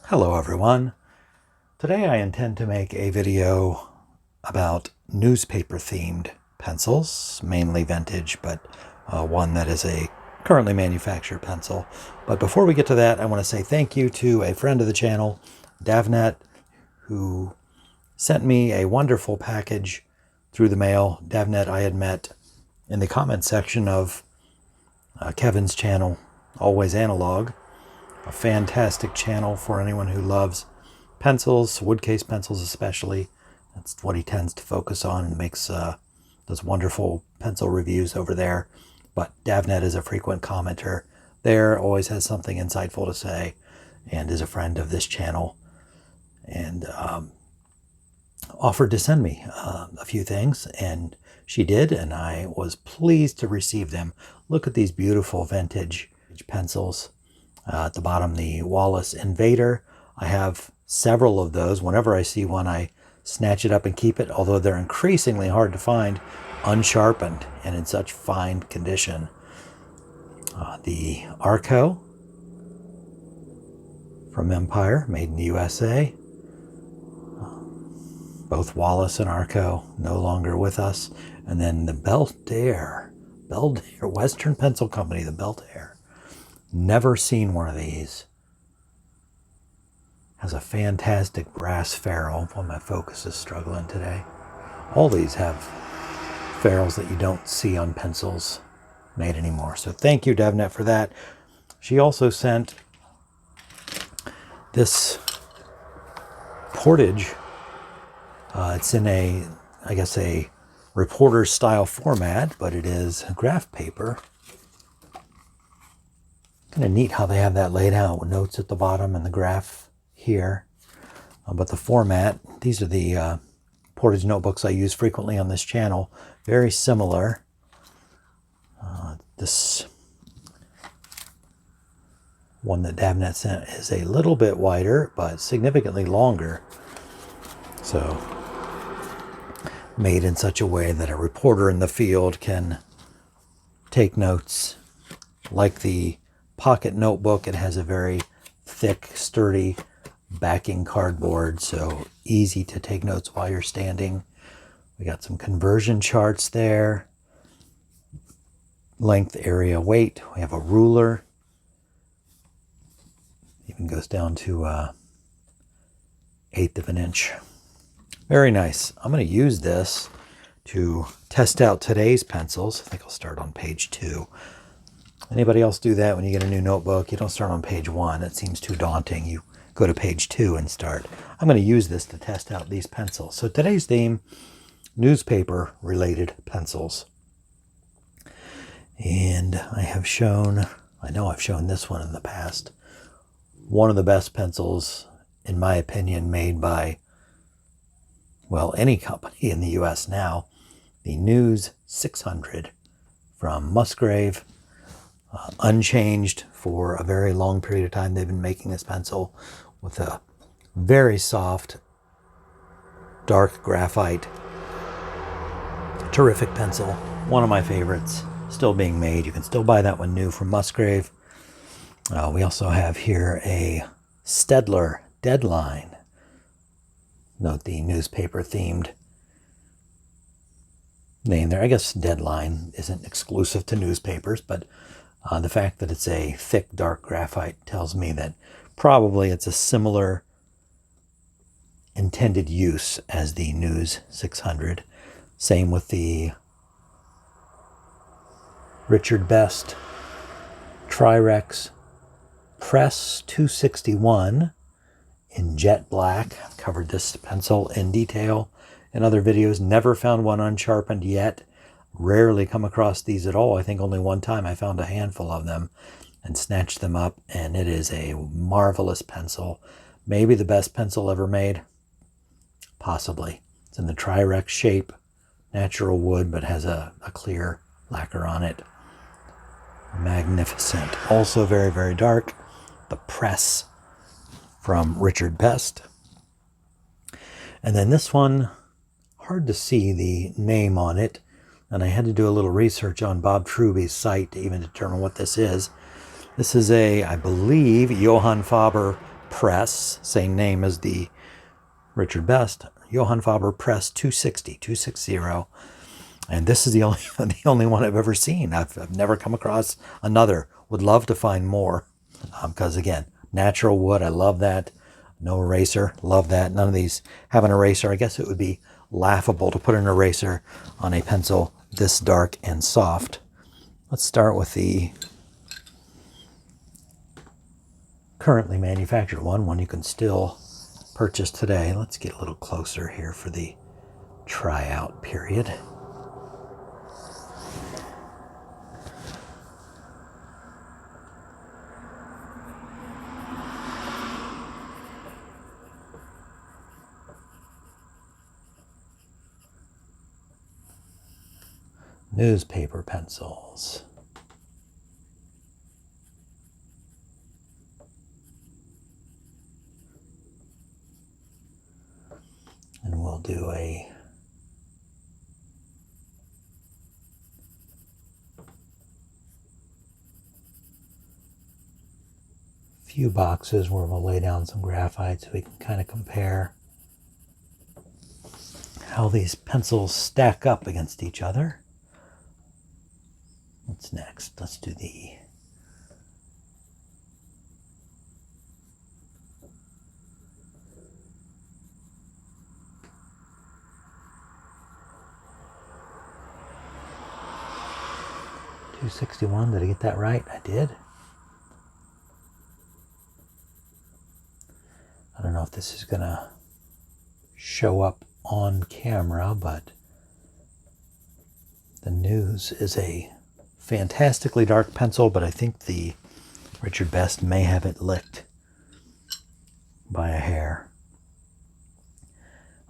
Hello everyone. Today I intend to make a video about newspaper themed pencils, mainly vintage, but one that is a currently manufactured pencil. But before we get to that, I want to say thank you to a friend of the channel, Davnet, who sent me a wonderful package through the mail. Davnet I had met in the comment section of Kevin's channel, Always Analog. A fantastic channel for anyone who loves pencils, wood case pencils especially. That's what he tends to focus on, and makes those wonderful pencil reviews over there. But Davnet is a frequent commenter there, always has something insightful to say, and is a friend of this channel, and offered to send me a few things, and she did, and I was pleased to receive them. Look at these beautiful vintage pencils. At the bottom, the Wallace Invader. I have several of those. Whenever I see one, I snatch it up and keep it, although they're increasingly hard to find unsharpened and in such fine condition. The Arco from Empire, made in the USA. Both Wallace and Arco no longer with us. And then the Belter, Western Pencil Company, the Belter. Never seen one of these. Has a fantastic brass ferrule. Boy, my focus is struggling today. All these have ferrules that you don't see on pencils made anymore. So thank you, Davnet, for that. She also sent this portage. It's in I guess a reporter style format, but it is graph paper. Kind of neat how they have that laid out with notes at the bottom and the graph here. But the format, these are the portage notebooks I use frequently on this channel. Very similar. This one that Davnet sent is a little bit wider, but significantly longer. So made in such a way that a reporter in the field can take notes. Like the pocket notebook, it has a very thick, sturdy backing cardboard, so easy to take notes while you're standing. We got some conversion charts there. Length, area, weight. We have a ruler. Even goes down to 1/8 of an inch. Very nice. I'm going to use this to test out today's pencils. I think I'll start on page 2. Anybody else do that when you get a new notebook? You don't start on page 1. It seems too daunting. You go to page 2 and start. I'm going to use this to test out these pencils. So today's theme, newspaper-related pencils. And I know I've shown this one in the past. One of the best pencils, in my opinion, made by, well, any company in the U.S. now. The News 600 from Musgrave. Unchanged for a very long period of time. They've been making this pencil with a very soft, dark graphite. Terrific pencil. One of my favorites. Still being made. You can still buy that one new from Musgrave. We also have here a Staedtler Deadline. Note the newspaper themed name there. I guess Deadline isn't exclusive to newspapers, but the fact that it's a thick, dark graphite tells me that probably it's a similar intended use as the News 600. Same with the Richard Best Tri-Rex Press 261 in jet black. I've covered this pencil in detail in other videos. Never found one unsharpened yet. Rarely come across these at all. I think only one time I found a handful of them and snatched them up, and it is a marvelous pencil. Maybe the best pencil ever made. Possibly. It's in the Tri-Rex shape, natural wood, but has a clear lacquer on it. Magnificent. Also very, very dark. The Press from Richard Best. And then this one, hard to see the name on it. And I had to do a little research on Bob Truby's site to even determine what this is. This is I believe, Johann Faber press, same name as the Richard Best, Johann Faber press 260. And this is the only one I've ever seen. I've never come across another. Would love to find more, because again, natural wood, I love that. No eraser, love that. None of these have an eraser. I guess it would be laughable to put an eraser on a pencil this dark and soft. Let's start with the currently manufactured one you can still purchase today. Let's get a little closer here for the tryout period. Newspaper pencils. And we'll do a few boxes where we'll lay down some graphite so we can kind of compare how these pencils stack up against each other. What's next? Let's do the .261. Did I get that right? I did. I don't know if this is gonna show up on camera, but the News is a fantastically dark pencil, but I think the Richard Best may have it licked by a hair.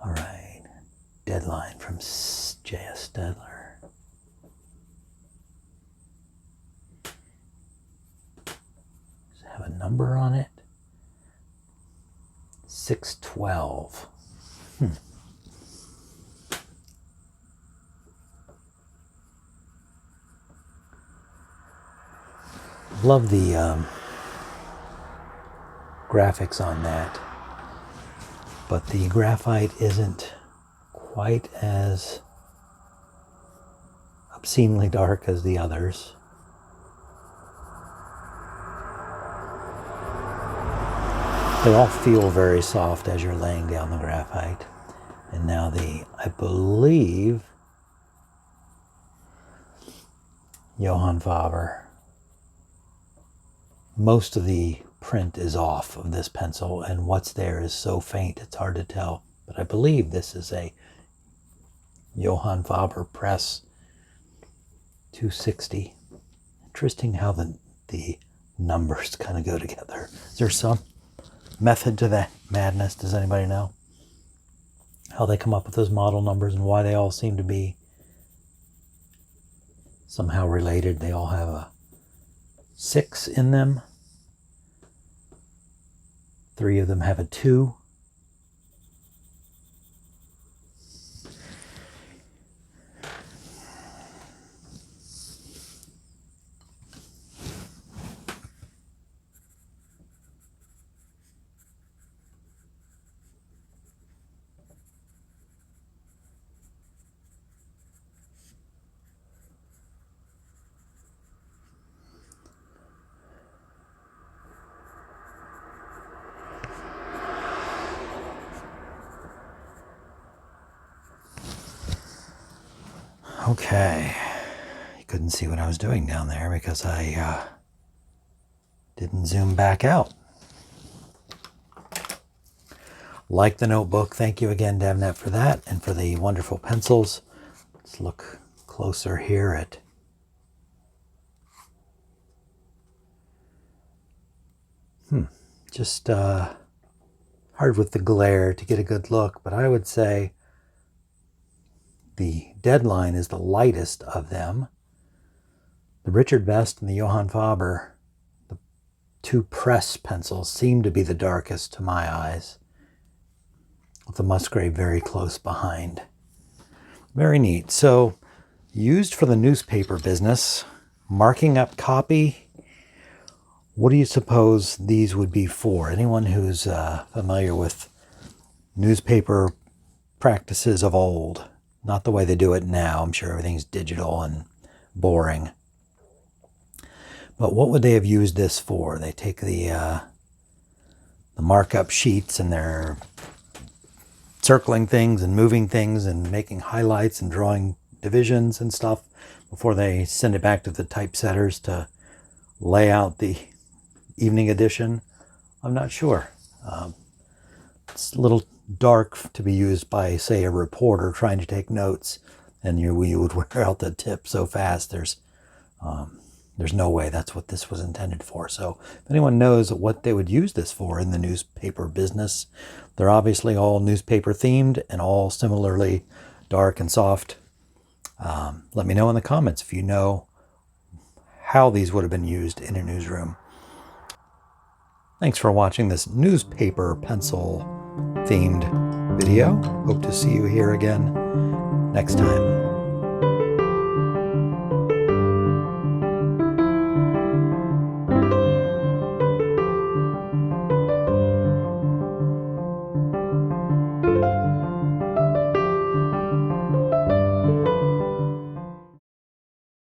All right, Deadline from J.S. Staedtler. Does it have a number on it? 612. Love the graphics on that, but the graphite isn't quite as obscenely dark as the others. They all feel very soft as you're laying down the graphite. And now I believe, Johann Faber. Most of the print is off of this pencil, and what's there is so faint it's hard to tell. But I believe this is a Johann Faber press 260. Interesting how the numbers kind of go together. Is there some method to that madness? Does anybody know how they come up with those model numbers and why they all seem to be somehow related? They all have a 6 in them. 3 of them have a 2. Okay, you couldn't see what I was doing down there because I didn't zoom back out. Like the notebook. Thank you again, DevNet, for that and for the wonderful pencils. Let's look closer here at just hard with the glare to get a good look, but I would say the Deadline is the lightest of them. The Richard Best and the Johann Faber, the 2 press pencils, seem to be the darkest to my eyes, with the Musgrave very close behind. Very neat. So, used for the newspaper business, marking up copy, What do you suppose these would be for? Anyone who's familiar with newspaper practices of old, not the way they do it now. I'm sure everything's digital and boring. But what would they have used this for? They take the markup sheets and they're circling things and moving things and making highlights and drawing divisions and stuff before they send it back to the typesetters to lay out the evening edition. I'm not sure. It's a little dark to be used by, say, a reporter trying to take notes, and you would wear out the tip so fast. There's no way that's what this was intended for. So if anyone knows what they would use this for in the newspaper business, they're obviously all newspaper themed and all similarly dark and soft. Let me know in the comments if you know how these would have been used in a newsroom. Thanks for watching this newspaper pencil themed video. Hope to see you here again next time.